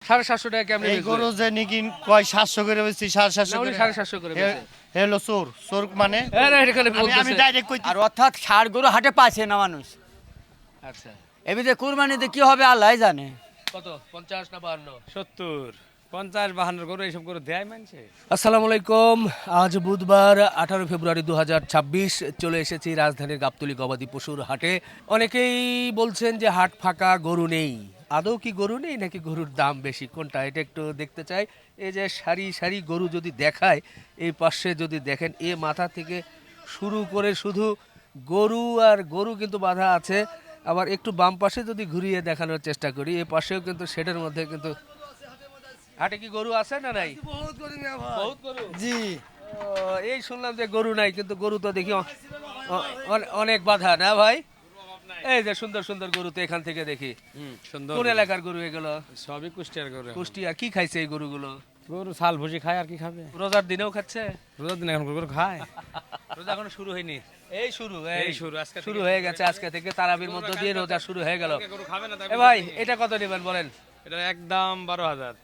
750 টাকা কেমনে এই গরু যে নাকি কয় 700 করে বেচছি 750 করে 750 করে বেচে হলো চোর চোর মানে এটা খালি আমি বলতেছে ডাইরেক্ট কইছি আর অর্থাৎ ষাট গরু হাটে পাচ্ছে না মানুষ। আচ্ছা এমনিতে কুরবানিতে কি হবে আল্লাহ জানে। কত 50 না 52? 70 50 52 করে এইসব করে দেয় মানছে। আসসালামু আলাইকুম। আজ বুধবার 18 ফেব্রুয়ারি 2026 চলে এসেছি রাজধানীর গাবতলী গবাদি পশুর হাটে। অনেকেই বলছেন যে হাট ফাঁকা, গরু নেই। আদৌ কি গরু নেই নাকি গরুর দাম বেশি, কোনটা এটা একটু দেখতে চাই। এই যে সারি সারি গরু যদি দেখায়, এই পাশে যদি দেখেন এ মাথা থেকে শুরু করে শুধু গরু আর গরু কিন্তু বাঁধা আছে। আবার একটু বাম পাশে যদি ঘুরিয়ে দেখানোর চেষ্টা করি, এ পাশেও কিন্তু শেডের মধ্যে কিন্তু হাটে কি গরু আছে না নাই? বহুত গরু জি ও, এই শুনলাম যে গরু নাই, কিন্তু গরু তো দেখি অনেক বাধা না ভাই। এই যে সুন্দর সুন্দর গরু তো এখান থেকে দেখি। সুন্দর কোন এলাকার গরু এগুলো? সবই কুষ্টিয়ার গরু। কুষ্টিয়া। কি খাইছে এই গরুগুলো? গরু ছাল ভুসি খায় আর কি খাবে? রোজার দিনেও খাচ্ছে? রোজার দিন এখন গরু খায়। রোজা এখনো শুরু হয়নি। এই শুরু আজকে শুরু হয়ে গেছে আজকে থেকে, তারাবির মধ্য দিয়ে রোজা শুরু হয়ে গেল। গরু খাবে না এ ভাই এটা কত নেবেন বলেন? এটা একদম 12000।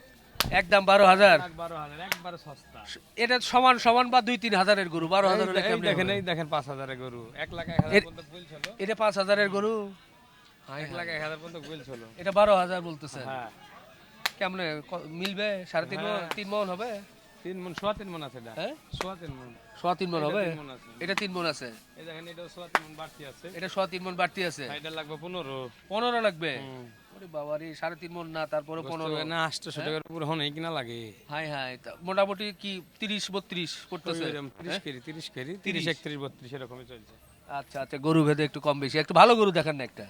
একদম 12,000। 12000 একবারে সস্তা। এটা সমান সমান বা 2-3 হাজারের গরু? 12,000 হলে কেমনে দেখেন হবে? এই দেখেন 5000 এর গরু 1,01,000 পর্যন্ত বলছিল। এটা 5,000-এর গরু? 1,01,000 পর্যন্ত বলছিল। এটা 12,000 বলতেছে। হ্যাঁ কেমনে মিলবে? 3.5 মণ, 3 মণ হবে? 3 মণ, সোয়া 3 মণ আছে এটা। হ্যাঁ সোয়া 3 মণ। 3.5 মণ হবে? 3 মণ আছে। এটা 3 মণ আছে। এই দেখেন এটা সোয়া 3 মণ বাড়তি আছে। এটা 3.5 মণ বাড়তি আছে। এটা লাগবে 15। 15 লাগবে? ওরে বাবা রে, 3.5 মণ না, তারপরে 15 না 800 টাকার উপরে হনে কিনা লাগে। হাই হাই, মোটামুটি কি 30-32 পড়তেছে? 30 কেজি 30 কেজি 30 31 32 এরকমই চলছে। আচ্ছা আচ্ছা, গরু ভেদে একটু কম বেশি। একটু ভালো গরু দেখান না একটা।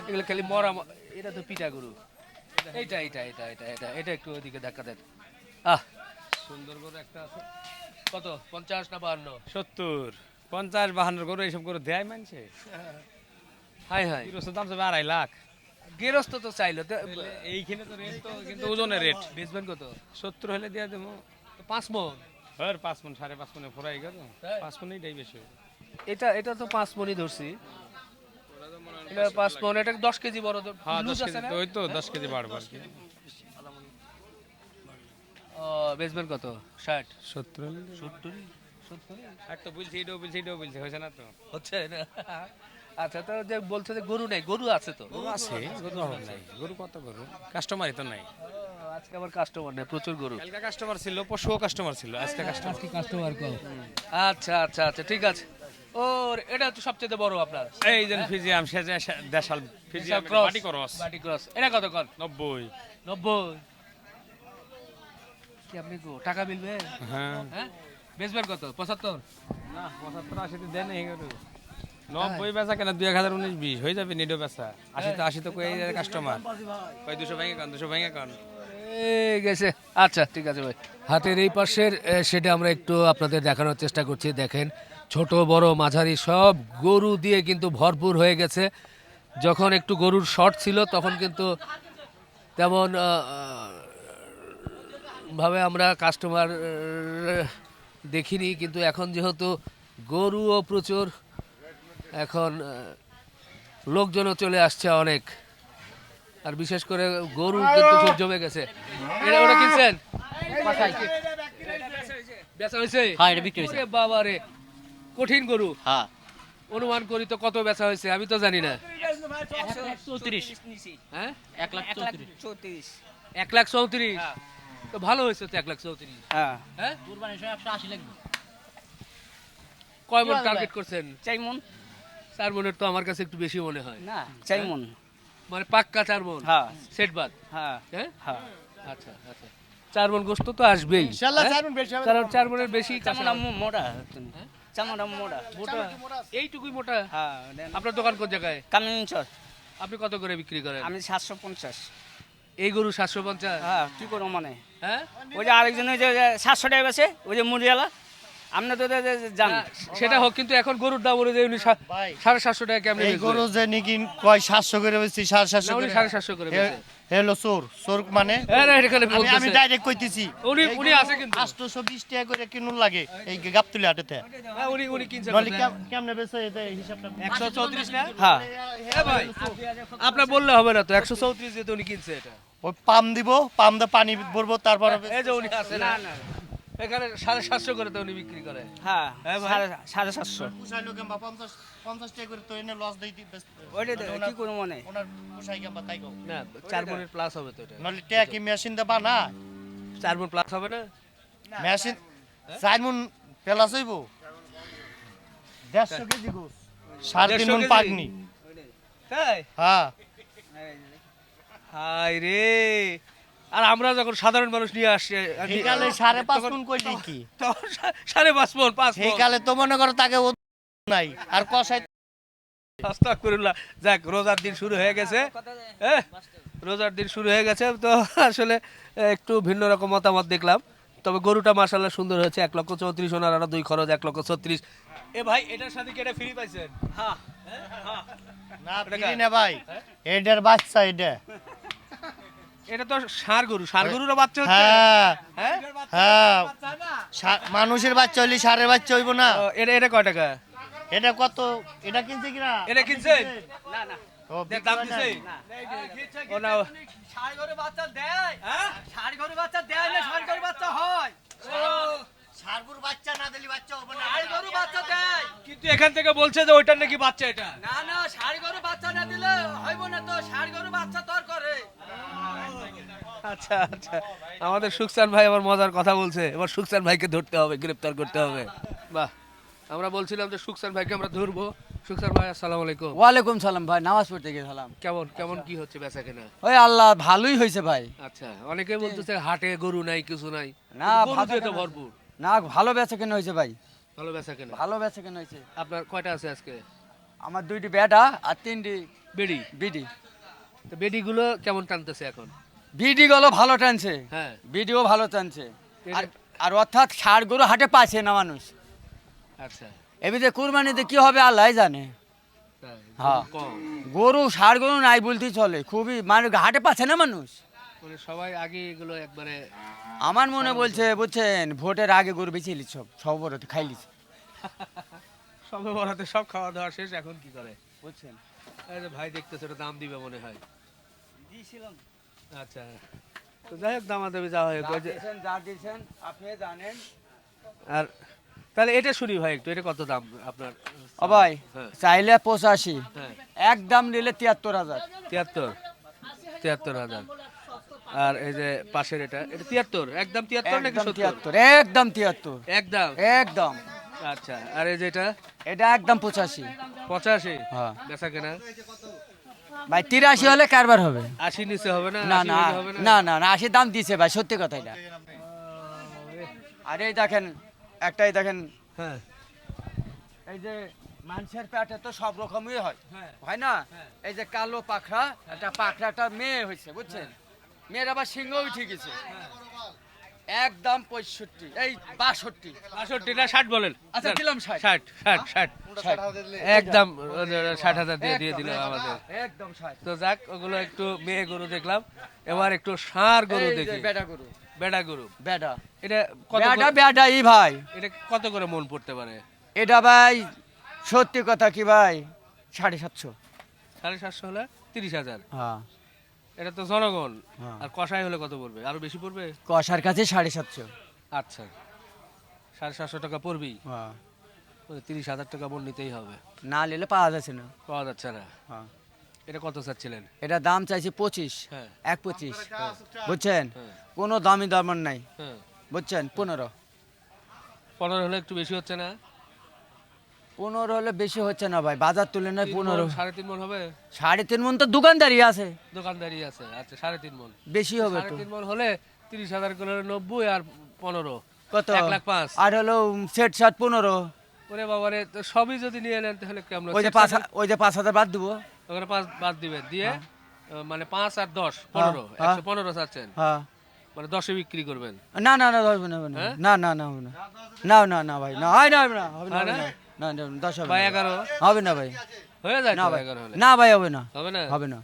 এগুলো খালি মরা এটা তো পিটা গরু। এইটা এটা এটা এটা এটা এটা একটু ওইদিকে ধাক্কা দেন। আহ, সুন্দর করে একটা আছে কত 50 না 52? 70 50 52 করে এইসব করে দেয় মানছে। হাই হাই, কিরোসের দাম যাবে 2.5 লাখ। গেরস্ত তো চাইলো তো। এইখানে তো রেট তো কিন্তু ওজনের রেট বেচবেন কত? 70 হলে দিয়ে দেবো। 5 মণ? আর 5 মণ 5.5 মণে ফরাই গেল। 5 মণই দেই বেশি। এটা এটা তো 5 মণই ধরছি। এটা 5 মণ, এটা 10 কেজি বড়। হ্যাঁ 10 লুজ আছে কেজি না? তো ওই তো 10 কেজি বাড়বে আর কি। ও, বেচবেন কত? 60? 70 হলে 70? আর তো বলছি এটাও বলছি হয়েছে না তো। হচ্ছে না? আচ্ছা, তো যে বলছে যে গরু নেই, গরু আছে তো? গরু আছে গরু হবে নাই। গরু কত গরু কাস্টমারই তো নাই। ও, আজকে আবার কাস্টমার নেই, প্রচুর গরু। কালকে কাস্টমার ছিল, পরশুও কাস্টমার ছিল, আজকে কাস্টমার। কাস্টমার কম। আচ্ছা আচ্ছা আচ্ছা, ঠিক আছে। ও, এটা তো সবচেয়ে বড় আপনার। এই যে ফিজিয়াম সেজে দেশাল ফিজিয়াম ক্রস, বাটি করস বাটি ক্রস। এটা কত কর? 90। 90? কি আপনি টাকা মিলবে? হ্যাঁ হ্যাঁ, বেচবেন কত? 75? না 75 80 তে দেন এই গরু 90 বেচা কেন 2019 20 হয়ে যাবে নিডো বেচা 80 তো কই কাস্টমার কই 200 ভেঙে কান 200 ভেঙে কান এই গেছে। আচ্ছা ঠিক আছে ভাই। হাটের এই পাশের সেটা আমরা একটু আপনাদের দেখানোর চেষ্টা করছি। দেখেন ছোট বড় মাঝারি সব গরু দিয়ে কিন্তু ভরপুর হয়ে গেছে। যখন একটু গরুর শর্ট ছিল তখন কিন্তু তেমন ভাবে আমরা কাস্টমার দেখিনি, কিন্তু এখন যেহেতু গরুও প্রচুর, এখন লোকজনও চলে আসছে অনেক। আর বিশেষ করে গরু কিন্তু খুব জমে গেছে। এটা ওটা কিনছেন? বেচা হয়েছে? হ্যাঁ এটা বিক্রি হয়েছে। ওরে বাবা রে, কঠিন গরু। হ্যাঁ অনুমান করি তো কত বেচা হয়েছে, আমি তো জানি না। 134 হ্যাঁ, 1,34,000। 1,34,000? তো ভালো হয়েছে তো 1,34,000। হ্যাঁ হ্যাঁ, কুরবানির সময় 180 লাগবে। কয় মণ টার্গেট করছেন? 4 মণ? 4 মণের তো আমার কাছে একটু বেশি মনে হয়। না 4 মণ। মানে পাক্কা 4 মণ? হ্যাঁ সেট বাদ? হ্যাঁ হ্যাঁ হ্যাঁ। আচ্ছা আচ্ছা, 4 মণ গোশত তো আসবেই ইনশাআল্লাহ হ্যাঁ? 4 মণ বেশি হবে। কারণ 4 মণের বেশি চামড়া মোটা। চামড়া মোটা। মোটা, এইটুকুই মোটা। হ্যাঁ আপনার দোকান কোন জায়গায়? কামিনচর। আপনি কত করে বিক্রি করেন? আমি 750। এই গরু 750? হ্যাঁ কি করবো মানে হ্যাঁ, ওই যে আরেকজন ওই যে 700 টাকা বেছে ওই যে মুড়িওয়ালা আপনি তো জান। না, সেটা হোক, কিন্তু এখন গরুর দাম অনুযায়ী উনি ভাই 750 টাকা কেমনে এই বেচবে? গরু যে নাকি কয় 700 করে বেচছি না, 750 উনি করে 750 করে বেচে। হলো চোর চোর মানে এটা খালি আমি বলতেছে। ডাইরেক্ট কইতেছি উনি আছে কিন্তু। 820 টাকা করে কিনুন লাগে এই গাবতলী হাটেতে হ্যাঁ, উনি কিনছে নলে কত? কেমনে বেচে এটা হিসাবটা 134 না? হ্যাঁ এ ভাই, আপনার বললে হবে না তো, 134 দিয়ে তো উনি কিনছে এটা। ওই পাম দিব, পাম দিয়ে পানি ভরবো, তারপর এই যে উনি আছে না এখানে 750 করে তো উনি বিক্রি করে। হ্যাঁ হ্যাঁ ভাই। 750 পুষাইলো কিংবা 50 টাকা করে তো এনে লস দেই ওইটাই তো, কি করবো মনে ওনার পুষাই কিংবা তাই কও। না 4 মনের প্লাস হবে তো এটা। নাহলে টেয়া কি মেশিন দে বানা 4 মন প্লাস হবে না? মেশিন 4 মন পেলাস হইব 150 কেজি গোস 3.5 মন 150 পাগনি। তাই? হ্যাঁ হাই রে, আর আমরা যখন সাধারণ মানুষ নিয়ে আসছি এইকালে 5.5 মন কইলি কি, তখন 5.5 মন 5 মন এইকালে তো মনে করো তাকে ও নাই আর কষাই। আস্তাগফিরুল্লাহ। যাক, রোজার দিন শুরু হয়ে গেছে, রোজার দিন শুরু হয়ে গেছে তো আসলে একটু ভিন্ন রকম মতামত দেখলাম। তবে গরুটা মাশাআল্লাহ সুন্দর হয়েছে। 1,34,000 ওনার আর 2 খরচ 1,36,000। এ ভাই, এটার সাথে কি এটা ফ্রি পাইছেন? হ্যাঁ না ফিরি না ভাই, এটার বাচ্চা এটা। এটা তো ষাঁড় গরু, ষাঁড় গরুরও বাচ্চা হচ্ছে। হ্যাঁ হ্যাঁ, হ্যাঁ, মানুষের বাচ্চা হইলে ষাঁড়ের বাচ্চা হইব না। ও, এটা কয় টাকা? এটা কত, এটা কিনছে কিনা? এটা কিনছেন? না না ও, এর দাম দিছে? ও না, ষাড় গরু বাচ্চা দেয়, হ্যাঁ? ষাড় গরু বাচ্চা দেয় না, ষাড় গরু বাচ্চা হয়, ষাঁড়গুর বাচ্চা না দিলে বাচ্চা হবে না। ষাড় গরু বাচ্চা দেয়। কিন্তু এখান থেকে বলছে যে ওইটার নাকি বাচ্চা এটা। না না, ষাড় গরু বাচ্চা না দিলে হইব না তো, ষাড় গরু বাচ্চা তোর করে। আচ্ছা আচ্ছা, আমাদের সুকসান ভাই আবার মজার কথা বলছে। এবার সুকসান ভাইকে ধরতে হবে, গ্রেফতার করতে হবে। বাহ, আমরা বলছিলাম যে সুকসান ভাইকে আমরা ধরবো। সুকসান ভাই, আসসালামু আলাইকুম। ওয়ালাইকুম সালাম ভাই, নামাজ পড়তে গেছিলাম। কেমন কেমন কি হচ্ছে বেচা কেনা? ওই আল্লাহ ভালোই হয়েছে ভাই। আচ্ছা, অনেকে বলতেছে হাটে গরু নাই, কিছু নাই। না, গরু ভালো দিয়ে তো কেনা ভরপুর। না, ভালো বেচা কেনা হয়েছে ভাই, ভালো বেচা কেনা। ভালো বেচা কেনা হয়েছে। আপনার কয়টা আছে আজকে? আমার 2টি বেটা আর 3টি বেডি। বিডি। তো বেডিগুলো কেমন টানতেছে এখন? বিডি গুলো ভালো টানছে, হ্যাঁ। বিডিও ভালো টানছে। আর এটা- আর অর্থাৎ ষাড় গরু হাটে পাচ্ছে না মানুষ। আচ্ছা, এমনিতে কুরবানিতে কি হবে আল্লাহ জানে। তাই, হ্যাঁ। গরু কম। গরু ষাড় গরু নাই বলতেই চলে, খুবই মানে হাটে পাচ্ছে না মানুষ। মানে সবাই আগে এগুলো একবারে আমার মনে বলছে বুঝছেন, ভোটের আগে গরু বেঁচে লিছ, সব বড় খাই লিছে সবে বরাতে সব খাওয়া দাওয়া শেষ, এখন কি করে? বুঝছেন। এই যে ভাই দেখতেছে, ওটা দাম দিবে মনে হয়। আচ্ছা, তো যাই হোক, দামাদামি যা হয় হোক, ওই যে- যা দিয়েছেন আপনি জানেন। আর তাহলে এটা শুনি ভাই একটু, এটা কত দাম আপনার? ও ভাই, হ্যাঁ। চাইলে 85, হ্যাঁ, একদম নিলে 73,000। 73,000। আর এই যে পাশের এটা 73, একদম 73 নাকি একদম 70? 73, একদম 73, একদম। একদম। আচ্ছা, আর এই যে এটা এটা একদম 85। 85? হ্যাঁ বেচা কেনা ভাই 83 হলে কারবার হবে। 80 নিচে হবে না? না 80 না নিচে হবে না? না না না, 80 দাম দিছে ভাই, সত্যি কথা এটা। আর এই দেখেন, একটাই দেখেন, হ্যাঁ, এই যে মানুষের পেটে তো সব রকমই হয়, হ্যাঁ। হয় না? এই যে কালো পাখরা, একটা পাখরাটা মেয়ে হয়েছে বুঝছেন, মেয়ের আবার সিংহও ঠিক আছে। একদম 65, এই 62। 65 না 60 বলেন? আচ্ছা, দিলাম 60। 60 একদম 60,000 দিয়ে দিল আমাদের। একদম 60। তো যাক, ওগুলো একটু মেয়ে গরু দেখলাম, এবার একটু ষাঁড় গরু এই যে দেখি। বেটা গরু, বেড়া গরু, বেটা এটা কত বেটা করে- বেটা ই ভাই। এটা কত করে মন পড়তে পারে? এটা ভাই সত্যি কথা কি ভাই, 750। 750 হলে 30,000। হ্যাঁ, এটা তো জনগণ। হ্যাঁ। আর কষাই হলে কত পড়বে? আরো বেশি পড়বে? কষার কাছে 750। আচ্ছা, 750 টাকা পড়বেই। হ্যাঁ, 30,000 টাকা মন নিতেই হবে, না নিলে পাওয়া যাচ্ছে না। পাওয়া যাচ্ছে না। হ্যাঁ, এটা কত চাচ্ছিলেন? এটা দাম চাইছি 25, হ্যাঁ। 1.25 বুঝছেন। হ্যাঁ। কোনো দামি দামান নাই হ্যাঁ, বুঝছেন। 15 হলে একটু বেশি হচ্ছে না? 15 হলে বেশি হচ্ছে না ভাই, বাজার তুলনায় 15। 3.5 মন হবে? 3.5 মন তো দোকানদারি আছে, দোকানদারি আছে। আচ্ছা, 3.5 মন। বেশি হবে একটু। 3.5 মন হলে 30,000 করে 90 আর 15 কত? 1,05,000। আর হলো সেট শার্ট 15। ওরে বাবারে, তো সবই যদি নিয়ে নেন তাহলে কেমন? ওই যে 5,000 বাদ দিব। ওখানে 5 বাদ দিবেন, দিয়ে মানে 5 আর 10 হ্যাঁ, 15, হ্যাঁ। 115 চাচ্ছেন, হ্যাঁ, মানে 10 এ বিক্রি করবেন। না না না, হবে না, হবে না, হ্যাঁ? না না না, হবে না, না না না ভাই, না হয় না, হবে না, হবে না, হয় হবে না? না, না না, 10 হবে বা না। 11 হবে না ভাই, হয়ে যায় না তো? ভাই, 11 হলে না ভাই, হবে না, হবে না? হবে না।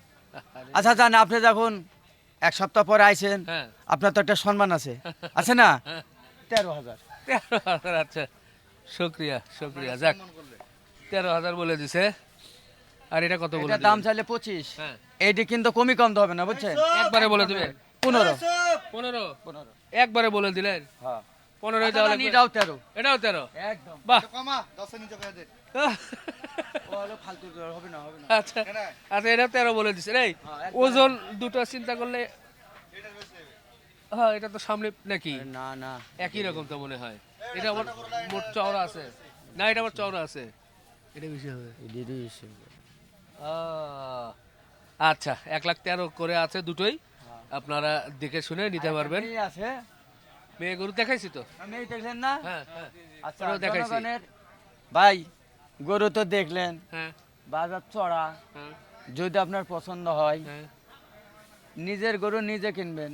আচ্ছা জান, আপনি যখন 1 সপ্তাহ পরে আইছেন, হ্যাঁ। আপনার তো একটা সম্মান আছে, আছে না? 13,000। 13,000। আচ্ছা, শুকরিয়া শুকরিয়া। যাক, 13,000 বলে দিছে। আর এটা কত বলে এটা দাম দিলেন? চাইলে 25, হ্যাঁ, এইটি কিন্তু কমই কম হবে না বুঝছেন, একবারে বলে দিবেন 15 15 15 একবারে বলে দিলেন হ্যাঁ 15 দেওয়া লাগবে। এটাও 13 এটাও 13 একদম বাহ কমা 10 নিচে করে দে ও হলো ফালতু হবে না হবে না আচ্ছা আচ্ছা এটা 13 বলে দিছেন এই হ্যাঁ, একবারে। ওজন দুটো চিন্তা করলে হ্যাঁ এটা তো সামনে নাকি না না একই রকম তো মনে হয় এটা আবার মোট চওড়া আছে না এটা আবার চওড়া আছে এটা বেশি হবে এডিডি হিসেবে আচ্ছা 1,13,000 করে আছে দুটোই আপনারা দেখে শুনে নিতে পারবেন এই আছে মেয়ে গরু দেখাইছি তো আমি এই দেখলেন না হ্যাঁ হ্যাঁ আচ্ছা ওটাও দেখাইছি। জনগণের ভাই গরু তো দেখলেন হ্যাঁ বাজার চড়া, হ্যাঁ যদি আপনার পছন্দ হয় হ্যাঁ নিজের গরু নিজে কিনবেন,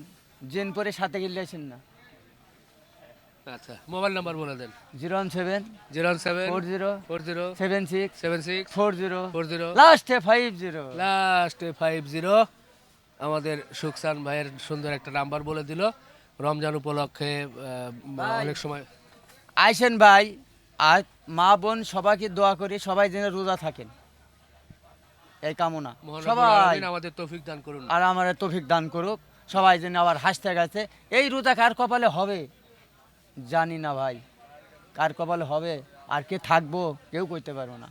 জিন পরে সাথে কিনলেছেন না। আচ্ছা মোবাইল নাম্বার বলে দেন 017 07 40 40 76 76 40 40 লাস্টে 50 লাস্টে 50 আমাদের সুকসান ভাইয়ের সুন্দর একটা নাম্বার বলে দিল রমজান উপলক্ষে ভাই। অনেক সময় আইসেন ভাই, আর মা বোন সবাইকে দোয়া করি সবাই যেন রোজা থাকেন, এই কামনা মহানবুল সবাই, আলামিন আমাদের তৌফিক দান করুন আর আমার তৌফিক দান করুক, সবাই যেন আবার হাসতে গেছে। এই রোজা কার কপালে হবে জানি না ভাই, কার কপালে হবে আর কে থাকবো কেউ কইতে পারবো না।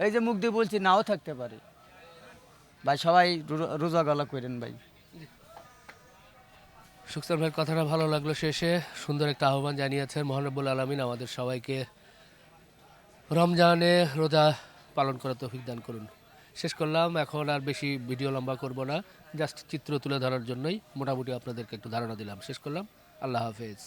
এই যে মুখ দিয়ে বলছি নাও থাকতে পারে ভাই, সবাই রোজা গলা করেন ভাই। সুকসান ভাইয়ের কথাটা ভালো লাগলো, শেষে সুন্দর একটা আহ্বান জানিয়েছেন মহানবুল আলামিন আমাদের সবাইকে রমজানে রোজা পালন করার তৌফিক দান করুন। শেষ করলাম, এখন আর বেশি ভিডিও লম্বা করব না, জাস্ট চিত্র তুলে ধরার জন্যই মোটামুটি আপনাদেরকে একটু ধারণা দিলাম। শেষ করলাম, আল্লাহ হাফেজ।